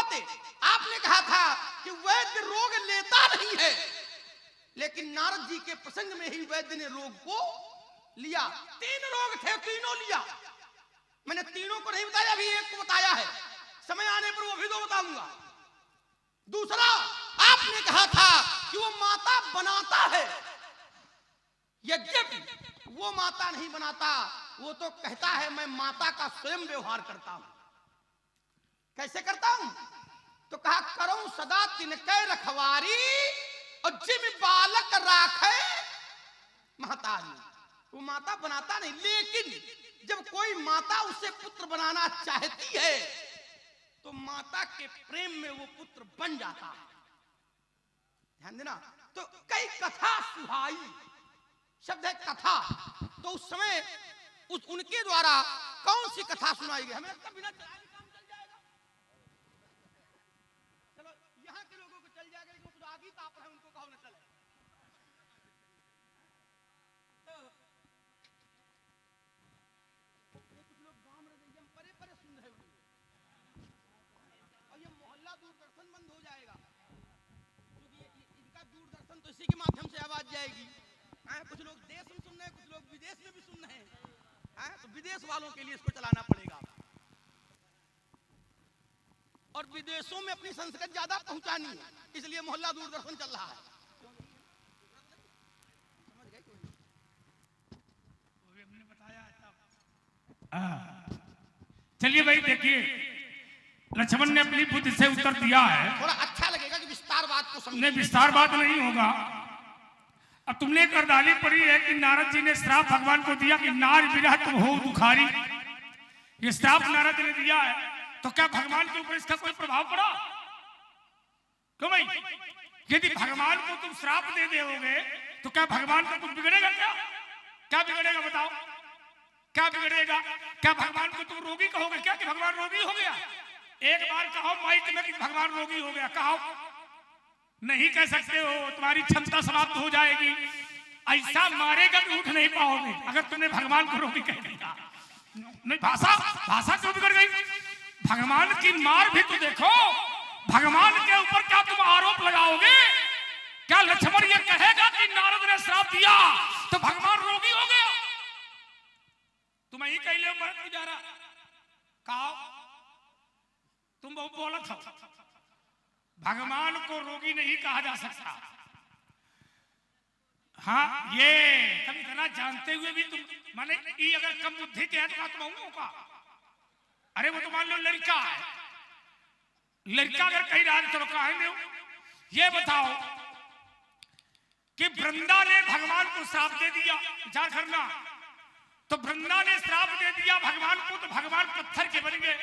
बोलते। आपने कहा था कि वैद्य रोग लेता नहीं है, लेकिन नारद जी के प्रसंग में ही वैद्य ने रोग को लिया। 3 रोग थे, तीनों लिया। मैंने तीनों को नहीं बताया, अभी एक को बताया है, समय आने पर वो भी 2 बताऊंगा। दूसरा, आपने कहा था कि वो माता बनाता है, यद्यपि वो माता नहीं बनाता, वो तो कहता है मैं माता का स्वयं व्यवहार करता हूं। कैसे करता हूं? तो कहा करूं सदा तिनके रखवारी और जिम बालक राखे महतारी। वो माता बनाता नहीं, लेकिन जब कोई माता उसे पुत्र बनाना चाहती है तो माता के प्रेम में वो पुत्र बन जाता है। ध्यान देना। तो कई कथा सुहाई, शब्द है कथा, तो उस समय उनके द्वारा कौन सी कथा सुनाई गई? हमें तो बिना चलाए काम चल जाएगा। चलो यहाँ के लोगों को चल जाएगा, लेकिन खुद आगे ताप है, उनको कहो न चले। कुछ लोग गांव में परे परे सुन रहे होंगे, और ये मोहल्ला दूरदर्शन बंद हो जाएगा, क्योंकि इनका दूरदर्शन तो इसी के माध्यम से आवाज जाएगी। कुछ लोग देश में सुन रहे हैं, कुछ लोग विदेश में भी सुन रहे हैं, तो विदेश वालों के लिए इसको चलाना पड़ेगा, और विदेशों में अपनी संस्कृति ज्यादा पहुंचानी है, इसलिए मोहल्ला दूरदर्शन चल रहा है। चलिए भाई, देखिए लक्ष्मण ने अपनी बुद्धि से उत्तर दिया है। थोड़ा अच्छा लगेगा कि विस्तार बात को समझे। विस्तार बात नहीं होगा। अब तुमने एक अर्दाली पढ़ी है कि नारद जी ने श्राप भगवान को दिया कि नार विरह तुम हो दुखारी। ये श्राप नारद ने दिया है, तो क्या भगवान के ऊपर इसका कोई प्रभाव पड़ा? क्यों भाई? यदि भगवान को तुम श्राप दे दोगे तो क्या भगवान का कुछ बिगड़ेगा? क्या बिगड़ेगा बताओ? क्या बिगड़ेगा? क्या भगवान को तुम रोगी कहोगे क्या कि भगवान रोगी हो गया? एक बार कहो माइक में कि भगवान रोगी हो गया, कहो। नहीं कह सकते हो, तुम्हारी क्षमता समाप्त हो जाएगी। ऐसा मारेगा कि उठ नहीं पाओगे अगर तुमने भगवान को रोगी कह दिया। नहीं, भाषा क्यों बिगड़ गई? भगवान की मार भी तो देखो। भगवान के ऊपर क्या तुम आरोप लगाओगे? क्या लक्ष्मण ये कहेगा कि नारद ने श्राप दिया तो भगवान रोगी हो गया? तुम यही कह ले मरद की जा रहा, कहो तुम बहुत बोला था। भगवान को रोगी नहीं कहा जा सकता। हाँ, ये कभी इतना जानते हुए भी तुम माने ये अगर कम बुद्धि के है तो तुम होगा। अरे वो तो मान लो लड़का है, लड़का अगर कहीं राज तो कहेंगे। ये बताओ कि वृंदा ने भगवान को श्राप दे दिया, विचार करना। तो वृंदा ने श्राप दे दिया भगवान को, तो भगवान पत्थर के बन गए,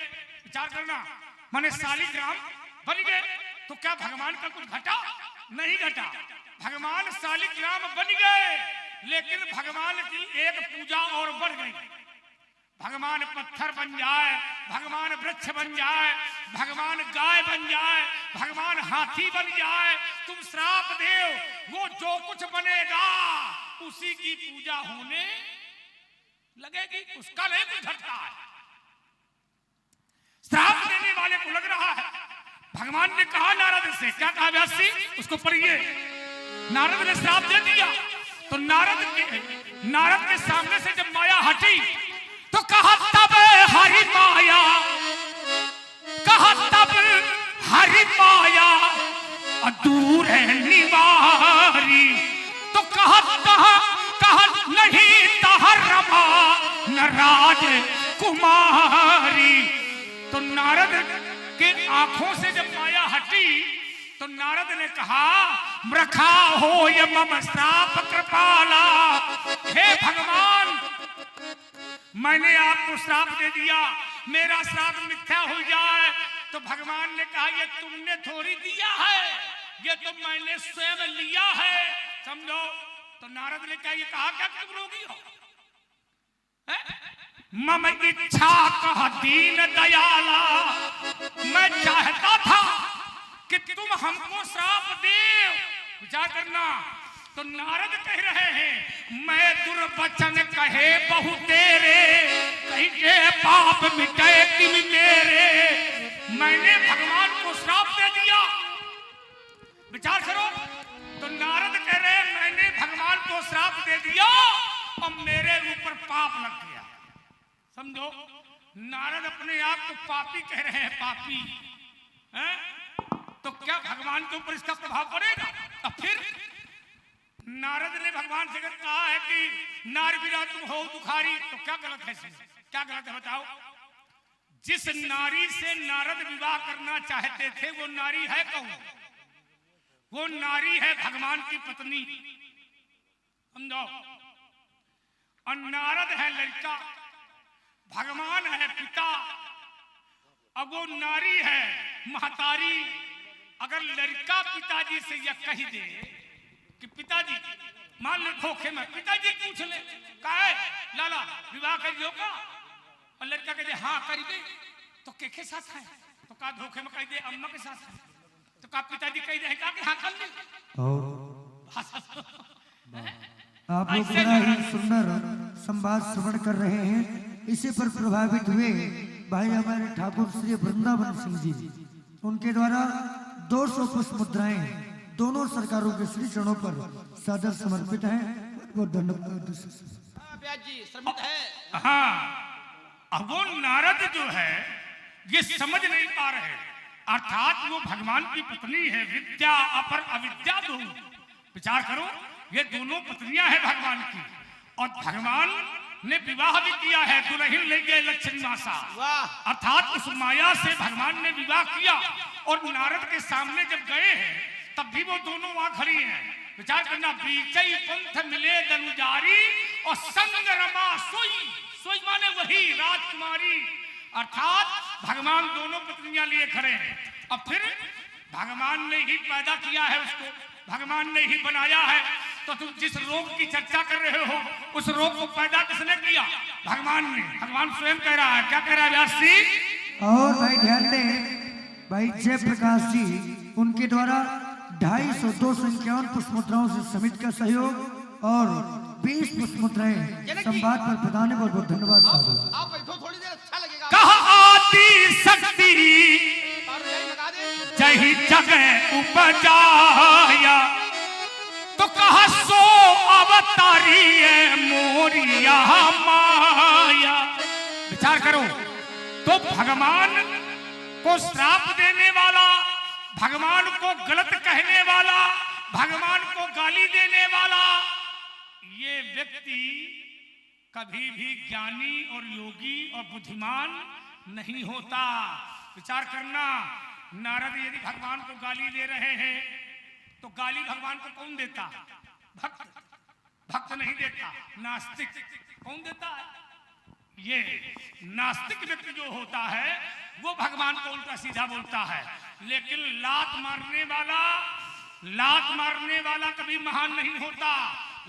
विचार करना। माने शालिग्राम बन गए, तो क्या भगवान का कुछ घटा? नहीं घटा। भगवान शालिग्राम बन गए, लेकिन भगवान की एक पूजा और बढ़ गई। भगवान पत्थर बन जाए, भगवान वृक्ष बन जाए, भगवान गाय बन जाए, भगवान हाथी बन जाए, तुम श्राप देव, वो जो कुछ बनेगा उसी की पूजा होने लगेगी, उसका नहीं कुछ घटता है। श्राप देने वाले को लग रहा है। भगवान ने कहा नारद से, क्या कहा व्यासी? उसको पढ़िए। नारद ने श्राप दे दिया, तो नारद के सामने से जब माया हटी तो कहा तब हरि माया, कहा तब हरि माया दूर है निवारी। तो कहा नहीं तहर रमा न राज कुमारी। तो नारद के आंखों से जब माया हटी तो नारद ने कहा मृखा हो ये मम श्राप कृपाला। हे भगवान, मैंने आपको श्राप दे दिया, मेरा श्राप मिथ्या हो जाए। तो भगवान ने कहा ये तुमने थोड़ी दिया है, ये तो मैंने स्वयं लिया है, समझो। तो नारद ने कहा क्या तुम रोगी हो? मम इच्छा कह दीन दयाला, मैं चाहता था कि तुम हमको श्राप दे, विचार करना। तो नारद कह रहे हैं मैं दुर्वचन कहे बहु तेरे, कहीं के पाप मिटे तिम मेरे। मैंने भगवान को को श्राप दे दिया। विचार करो, तो नारद कह रहे हैं मैंने भगवान को श्राप दे दिया और मेरे ऊपर पाप लग गया। समझो, नारद अपने आप को पापी कह रहे हैं, पापी हैं? तो क्या भगवान के ऊपर इसका प्रभाव पड़ेगा? अब फिर नारद ने भगवान से कहा है कि नारी बिना तुम हो दुखारी, तो क्या गलत है इसमें? क्या गलत है बताओ? जिस नारी से नारद विवाह करना चाहते थे वो नारी है कौन? वो नारी है भगवान की पत्नी। समझो, और नारद है लड़का, भगवान है पिता, अब वो नारी है महतारी। अगर लड़का पिताजी से यह कह दे कि पिताजी, मान ले धोखे में पिताजी पूछ ले काहे लाला विवाह करियो का, और लड़का कह दे हाँ करी दे, तो के साथ है? तो का धोखे में कह दे अम्मा के साथ है, तो का पिताजी कह दे का कि हाँ कर ले। आप लोग बड़ा ही सुंदर संवाद श्रवण कर रहे हैं। इसी पर प्रभावित हुए भाई हमारे ठाकुर श्री वृंदावन सिंह जी, उनके द्वारा 200 पुष्प मुद्राएं दोनों सरकारों के श्री चरणों पर सादर समर्पित हैं। बहुत धन्यवाद। ब्याज जी श्रमित है। हाँ, अब वो नारद जो है ये समझ नहीं पा रहे, अर्थात वो भगवान की पत्नी है, विद्या अपर अविद्या दो। विचार करो, ये दोनों पत्नियां हैं भगवान की, और भगवान ने विवाह भी किया है, दुल्हन ले गए लक्ष्मी मासा, अर्थात उस माया से भगवान ने विवाह किया। और नारद के सामने जब गए हैं तब भी वो दोनों वहां खड़ी हैं। विचार करना, बीचई पंथ मिले दनुजारी और संग रमा सोई, सोई माने वही राजकुमारी, अर्थात भगवान दोनों पत्नियां लिए खड़े हैं। अब फिर भगवान ने ही पैदा किया है उसको, भगवान ने ही बनाया है, तो तुम जिस रोग की चर्चा कर रहे हो उस रोग को पैदा किसने किया? भगवान ने। भगवान स्वयं कह रहा है, क्या कह रहा है व्यास जी? और भाई ध्यान दें, भाई जयप्रकाश जी उनके द्वारा 251 पुष्प मुद्राओं से समिति का सहयोग और 20 पुष्प मुद्राएं संवाद पर प्रदान है। बहुत बहुत धन्यवाद साहब। आप बैठो थोड़ी देर, अच्छा लगेगा। कहा आदि शक्ति जही जगह उपजाया, तो कहा सो अवतारी है मोरिया माया। विचार करो, तो भगवान को श्राप देने वाला, भगवान को गलत कहने वाला, भगवान को गाली देने वाला, ये व्यक्ति कभी भी ज्ञानी और योगी और बुद्धिमान नहीं होता। विचार करना, नारद यदि भगवान को गाली दे रहे हैं तो गाली भगवान को कौन देता? भक्त। भक्त नहीं देता, नास्तिक। कौन देता है? ये नास्तिक व्यक्ति जो होता है वो भगवान को उल्टा सीधा बोलता है। लेकिन लात मारने वाला कभी महान नहीं होता।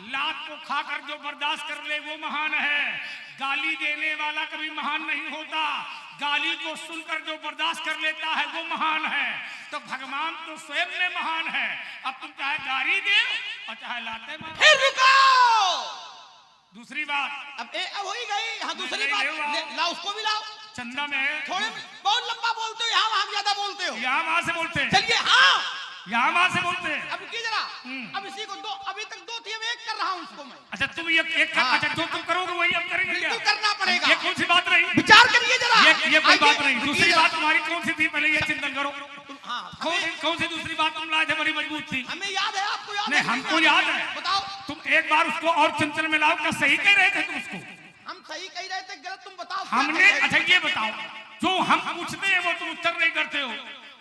लात को खाकर जो बर्दाश्त कर ले वो महान है। गाली देने वाला कभी महान नहीं होता। गाली को सुनकर जो बर्दाश्त कर लेता है वो महान है। तो भगवान तो स्वयं में महान है। अब तुम चाहे गाली दे और चाहे लाते मारो। फिर रुको, दूसरी बात अब हो ही गई। हाँ, दूसरी बात लाओ, उसको भी लाओ। चंदा में थोड़े बहुत लंबा बोलते हो, यहाँ वहां ज्यादा बोलते हो। यहाँ वहां से बोलते हैं, चलिए हाँ, यहाँ वहां से बोलते हैं। अब की जरा, अब इसी को दो, अभी तक दो थी, अब एक कर रहा हूँ उसको मैं। अच्छा तुम ये एक कर, अच्छा जो तुम करोगे वही हम करेंगे क्या? बिल्कुल करना पड़ेगा। ये कौन सी बात रही? विचार करिए जरा। ये कोई बात नहीं। दूसरी बात तुम्हारी कौन सी थी? पहले ये चिंतन करो। हाँ, कौन सी दूसरी बात तुम लाए थे? बड़ी मजबूत थी। हमें याद है, आपको याद नहीं, है? हमको याद है। बताओ। तुम एक बार उसको और चिंतन में लाओ। क्या सही कह रहे थे तुम उसको? हम सही कह रहे थे, गलत तुम बताओ। हमने, अच्छा ये बताओ, जो हम पूछते हैं वो तुम उत्तर नहीं करते हो,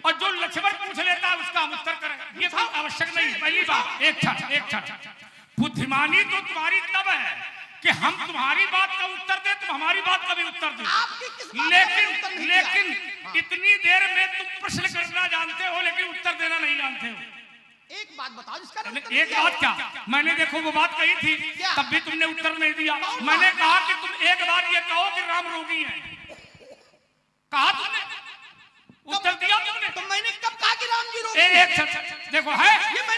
और जो लक्ष्मण पूछ लेता है उसका हम उत्तर करें, ये कोई आवश्यक नहीं। पहली बात, एक क्षण, बुद्धिमानी तो तुम्हारी तब है कि हम तुम्हारी बात का उत्तर दे, तुम हमारी बात का भी उत्तर दो। लेकिन इतनी देर में तुम प्रश्न करना जानते हो लेकिन उत्तर देना नहीं जानते हो। एक बात बताओ जिसका एक बात क्या? मैंने देखो वो बात कही थी, तब भी तुमने उत्तर नहीं दिया। मैंने कहा कि तुम एक बार ये कहो कि राम रोगी है, कहा तुमने, उत्तर दिया तुमने। तो मैंने कब कहा कि राम जी रोगी? एक क्षण देखो है,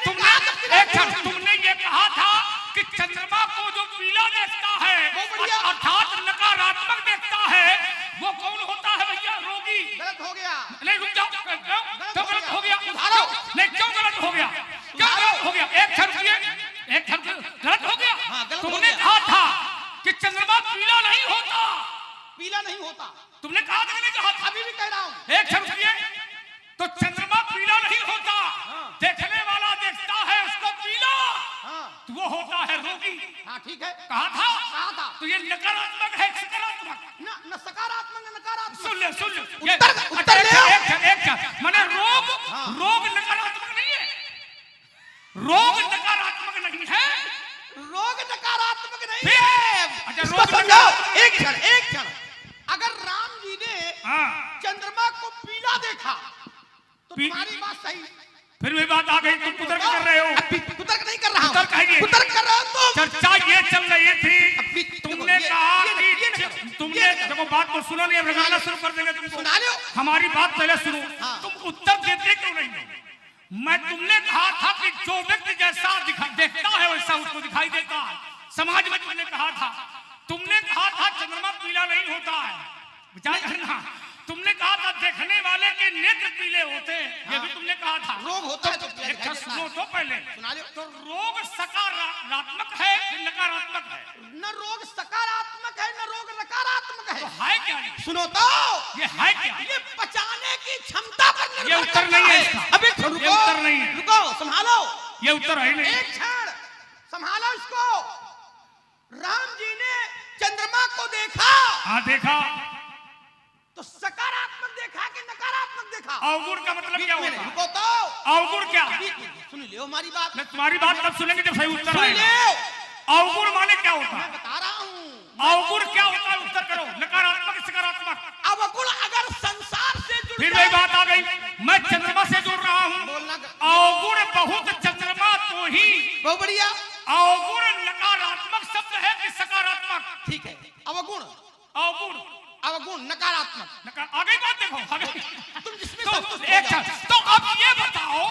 तुमने एक क्षण तुमने ये कहा था कि चंद्रमा को जो पीला देखता है अर्थात नकारात्मक देखता है वो कौन होता है भैया? रोगी। गलत हो गया। नहीं रुक जाओ, पीला नहीं होता। तुमने कहा था कि नहीं कहा था? अभी भी कह रहा हूँ। एक शब्द ये, तो चंद्रमा पीला नहीं होता, देखने वाला देखता है उसको पीला, हाँ तो वो होता है रोगी। हाँ ठीक है, कहा था? कहा था। तो ये नकारात्मक है सकारात्मक? न सकारात्मक न नकारात्मक। सुन ले सुन ले, उत्तर ले आओ। एक माने रोग नकारात्मक नहीं है, रोग नकारात्मक नहीं है, रोग नकारात्मक नहीं फिर? है। अच्छा, इसको रोग समझाओ। नकारात्मक एक क्षण अगर राम जी ने हाँ चंद्रमा को पीला देखा तो पी- तुम्हारी बात सही। फिर वही बात आ गई, तुम कुतर्क कर रहे हो। कुतर्क नहीं कर रहा हूं। कुतर्क है ये। कुतर्क कर रहा हूं तुम। चर्चा ये चल रही थी, तुमने ये- कहा ये- ये कि करो, तुमने ये करो। देखो बात को सुनो नहीं, अब रगड़ना शुरू कर देंगे तुमको। सुना लो। हमारी बात पहले सुनो। हाँ। तुम उत्तर देते क्यों नहीं हो? मैं तुमने कहा था कि जो व्यक्ति जैसा देखता है वैसा उसको दिखाई देता है। समाज में तुमने कहा था, तुमने कहा था चंद्रमा पीला नहीं होता है, विचार करना। तुमने कहा था देखने वाले के नेत्र पीले होते हैं, ये भी तुमने कहा था। रोग होता है तो एक क्षण सुनो तो पहले, सुना लो। तो रोग सकारात्मक है कि नकारात्मक है? न रोग सकारात्मक है न रोग नकारात्मक है। तो है क्या ये? सुनो तो, ये है क्या? ये पचाने की क्षमता पर निर्भर ये उत्तर करता नहीं है इसका। अभी रुको, ये उत्तर नहीं है। रुको, संभालो। ये उत्तर है नहीं। एक क्षण संभालो इसको। राम जी ने चंद्रमा को देखा हाँ देखा, तो सकारात्मक देखा कि नकारात्मक देखा? अवगुण का मतलब क्या होता है? रुको तो, अवगुण क्या? सुन लियो हमारी बात। मैं तुम्हारी बात तब सुनेंगे जब सही उत्तर सुन आएगा। लियो, अवगुण माने क्या होता मैं है? बता रहा हूँ। अवगुण क्या होता है? उत्तर करो, नकारात्मक सकारात्मक? अवगुण अगर संसार से जुड़ फिर जाए, वही बात आ गई, मैं चंद्रमा से जुड़ रहा हूँ। बोलना अवगुण बहुत चंद्रमा तो ही, बहुत बढ़िया। अवगुण नकारात्मक शब्द है कि सकारात्मक? ठीक है, अवगुण अवगुण अवगुण नकारात्मक। आगे बात देखो, आगे। तुम जिसमें तो संतुष्ट हो एक जाओ। तो अब ये बताओ